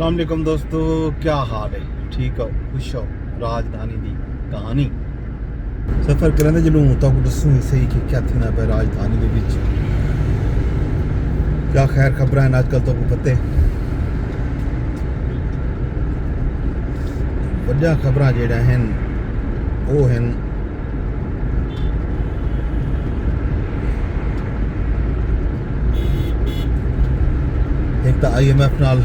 अस्सलाम वालेकुम दोस्तों, क्या हाल है? ठीक हो, खुश हो? राजधानी की कहानी सफ़र करें जो तो दसूँ ही सही कि क्या थी ना पे राजधानी के विच क्या खैर खबर हैं अजकल तो पते वड्डियां खबर जेड़ा हैं वो हैं एक तो IMF नाल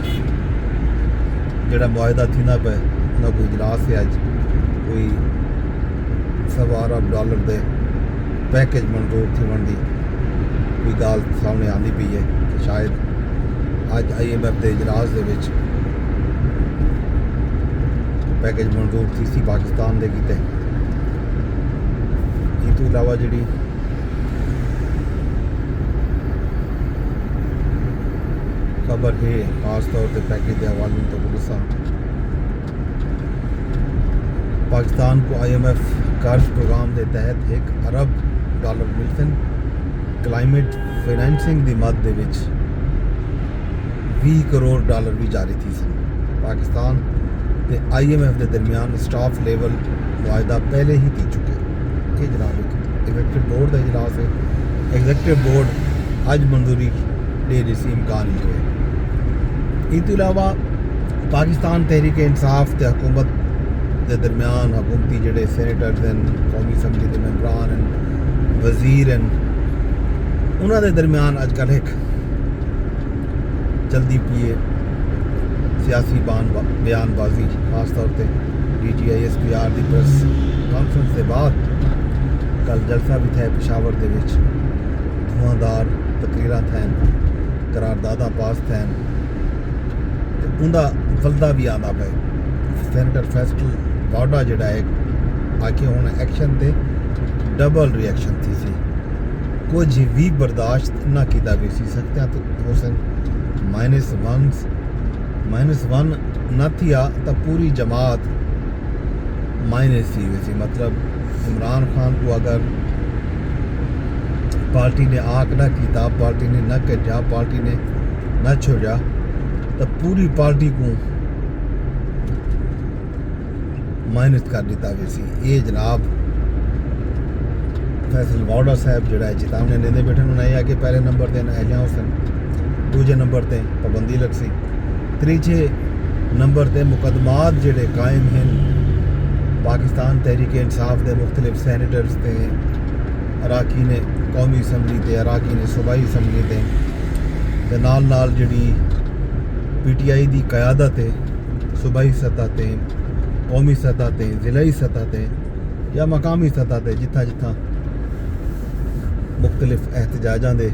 जेड़ा मुआहदा थी ना पे उन्होंने कोई इजलास है अज कोई $1.25 अरब दे पैकेज मंजूर थी दी कोई गाल सामने आती पई है कि शायद अज IMF के इजलास दे विच पैकेज मंजूर थी सी पाकिस्तान दे कीते। इस तो इलावा जी खबर है खास तौर पर पैकेज के हवाले तो दसा पाकिस्तान को IMF कर्ज प्रोग्राम के तहत $1 अरब मिलसन क्लाइमेट फाइनेंसिंग की मद 20 करोड़ डॉलर भी जारी थी सन। पाकिस्तान ते IMF के दरमियान स्टाफ लेवल मुआहदा पहले ही थी चुके। ये जनाब एक एग्जीक्यूटिव बोर्ड का इजलास है। एग्जीक्यूटिव बोर्ड अज मंजूरी दे जिसी इम्कान ही है। इस अलावा पाकिस्तान तहरीक इंसाफ ते हुकूमत के दरमियान हुकूमती जोड़े सैनेटर्स हैं, कौमी असम्बली के मैंबरान हैं, वजीर हैं, उन्होंने दरमियान अजकल एक चलती पी है सियासी बयानबाजी खास तौर पर DGISPR की प्रेस कॉन्फ्रेंस के बाद कल जलसा भी था पेशावर के धुआंधार तकरीर थे, करारदादा पास थे, उनका फलदा भी आना पे। सैनेटर फैसल वाडा जोड़ा है आके हूँ एक्शन से डबल रिएक्शन थी सी, कुछ भी बर्दाश्त ना किया भी सी सकते तो हो सन -1 न थिया तो पूरी जमात माइनस थी वैसी। मतलब इमरान खान को अगर पार्टी ने आक ना किया, पार्टी ने न कजा, पार्टी ने न छोड़ा तो पूरी पार्टी को माइनस कर दिता वैसी। ये जनाब फैसल वाडा साहब जोड़ा है चेतावनी देते बैठे उन्हें यह कि पहले नंबर पर नहलियाँ हो सन, दूजे नंबर पर पाबंदी लग सी, तीजे नंबर पर मुकदमात जोड़े कायम हैं पाकिस्तान तहरीक इंसाफ के मुख्तलिफ सैनेटर्स थे, अराकीन कौमी असम्बली ते, अराकीन सूबाई असम्बली ते नाल जी PTI की क्यादत है सूबाई सतह ते, कौमी सतह ते, जिलाई सतह ते या मकामी सतह ते जिथा जिथा मुख्तलिफ एहतजाजा के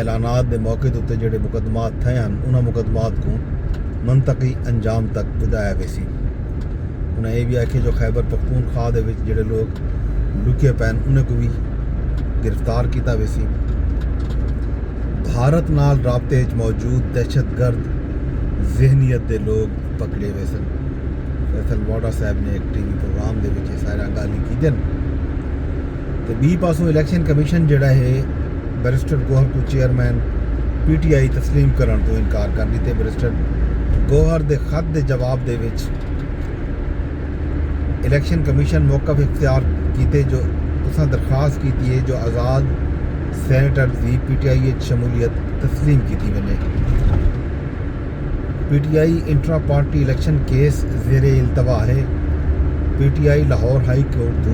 ऐलानात के मौके उत्ते जोड़े मुकदमात थे हैं उन्होंने मुकदमात को मनतकी अंजाम तक पुजाया वैसी। उन्हें यह भी आखे जो खैबर पख्तूनख्वा दे विच जोड़े लोग लुके पैन उन्हें को भी गिरफ्तार किया वैसी। भारत नाल राबते मौजूद दहशतगर्द जहनीत के लोग पकड़े हुए सन। फैसल वाडा साहब ने एक TV प्रोग्राम के सारा गाली की दिन तो बी पासों इलैक्शन कमीशन जोड़ा है बैरिस्टर गोहर को चेयरमैन PTI तस्लीम करने तो इनकार कर दी। बैरिस्टर गोहर के खत के जवाब दे विच इलैक्शन कमीशन मौकफ इख्तियार किए जो तुसां दरख्वास्त की है जो आज़ाद सैनेटर की PTI शमूलियत तस्लीम की वने। PTI intra party election case ज़ेरे इल्तवा है। PTI लाहौर हाई कोर्ट तो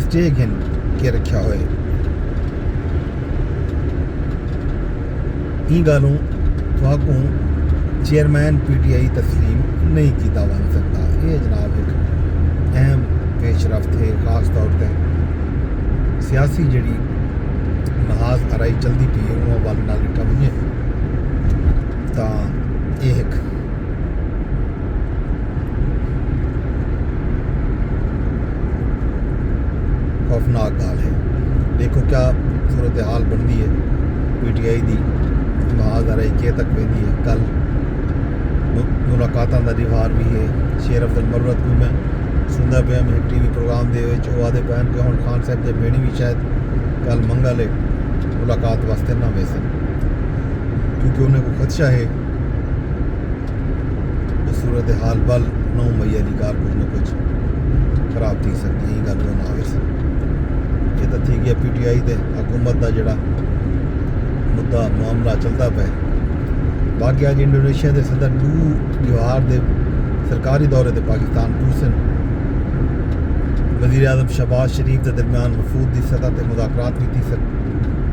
स्टे घिन के रखा हुए। इन गालों को चेयरमैन PTI तस्लीम नहीं किया बन सकता। ये जनाब एक अहम पेशरफ्त है खास तौर पर सियासी जड़ी नहाज आरई चलती पी है उन्होंने वाले नाल लिखा वजे तो एक खौफनाक गाल है। देखो क्या सूरत हाल बनती है PTI की नहाज आरई के तक पेंदी है। कल मुलाकातों का रिवार भी है। शेर अफजल मरवत को मैं सुनता पाया मैं TV प्रोग्राम के आदे पैन के हम खान साहब के बेनी भी शायद कल मंगल है मुलाकात वास्ते ना वैसे क्योंकि उन्हें को खदशा है सूरत हाल बल 9 मई वाली कार कुछ न कुछ खराब थी सकती यही गल ना आवे सी। ये तो थी गया PTI ते हुकूमत का जड़ा मुद्दा मामला चलता पे। बाकी अज इंडोनेशिया के सदर डू जोहार के सरकारी दौरे से पाकिस्तान पहुंचन। वज़ीर आज़म शहबाज शरीफ के दरमियान वफूद की सतह पर मुज़ाकरात भी थी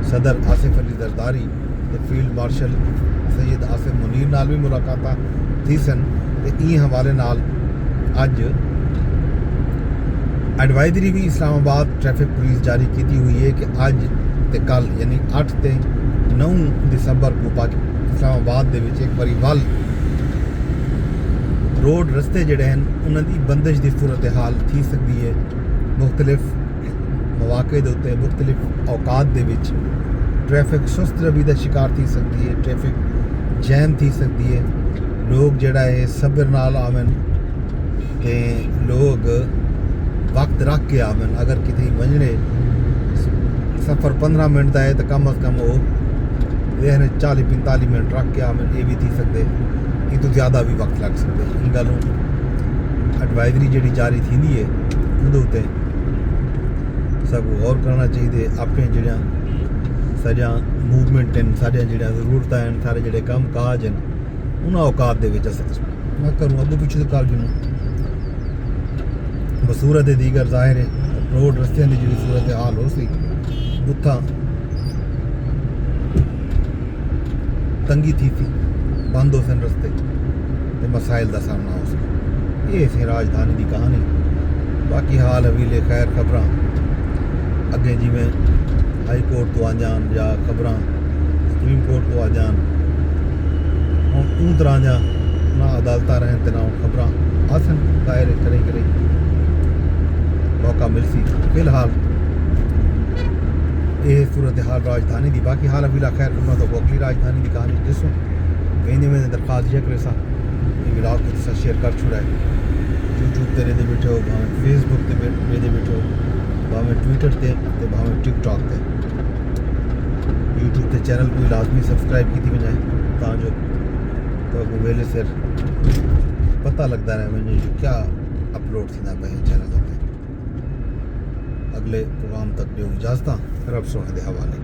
सदर आसिफ अली जरदारी ते फील्ड मार्शल सैयद आसिफ मुनीर नाल भी मुलाकात थी सन। ई हवाले नाल अज एडवाइजरी भी इस्लामाबाद ट्रैफिक पुलिस जारी की हुई है कि अज ते कल यानी 8 ते 9 दिसंबर को इस्लामाबाद के एक बारी वल रोड रस्ते जड़े हैं उन्होंने बंदिश की सूरत हाल थी सकती है। मुख्तलिफ मौके के उत्ते मुख्तलिफ औकात दे विच ट्रैफिक सुस्त रवि का शिकार थी सकती है। ट्रैफिक जैम थी सकती है। लोग जड़ा है सब्र नाल आवन ते लोग वक्त रख के आवन। अगर कितनी वजने सफ़र 15 मिनट का है तो कम अज़ कम वो 40-45 मिनट रख के आवन। ये भी थी सकते ये तो ज़्यादा भी वक्त लग सकते। इन गलों एडवाइजरी जी जारी थी है उहदे सब गौर करना चाहिए। अपने जड़ियाँ सारिया मूवमेंट हैं सारिया जड़ियाँ जरूरत हैं सारे जोड़े कम काज हैं उन्होंने औकात मैं करूँ अगू पिछले काल जुनूँ बसूरत दीगर जाहिर है रोड रस्ते की जी सूरत हाल हो सी उत्था तंगी थी बंद हो सन रस्ते ते मसाइल का सामना हो सी। ये सी राजधानी की कहानी। बाकी हाल हवीले खैर खबर अगे जिमें हाई कोर्ट तो आ जान या खबर सुप्रीम कोर्ट तो आ जान हम ऊ तरह जा ना अदालत रहन तो ना खबर आसन दायर करें मौका मिल सी। फिलहाल ये सूरत हाल राजधानी की। बाकी हाल अभी खैर खबर तो अगली राजधानी की कहानी जिसों वेंदे में दरखास्त यह करे सा विलाग को शेयर कर छुड़ा है। यूट्यूब ते रेदे बैठे हो भावें फेसबुक ते रेदे बैठे हो भावें ट्विटर ते भावें टिकटॉक ते। यूट्यूब के चैनल को लाजमी सब्सक्राइब की वजाए ताजो तो वेले सिर पता लगता रहे मुझे क्या अपलोड थी पे चैनल पर। अगले प्रोग्राम तक जो इजाजत रब सोने के हवाले।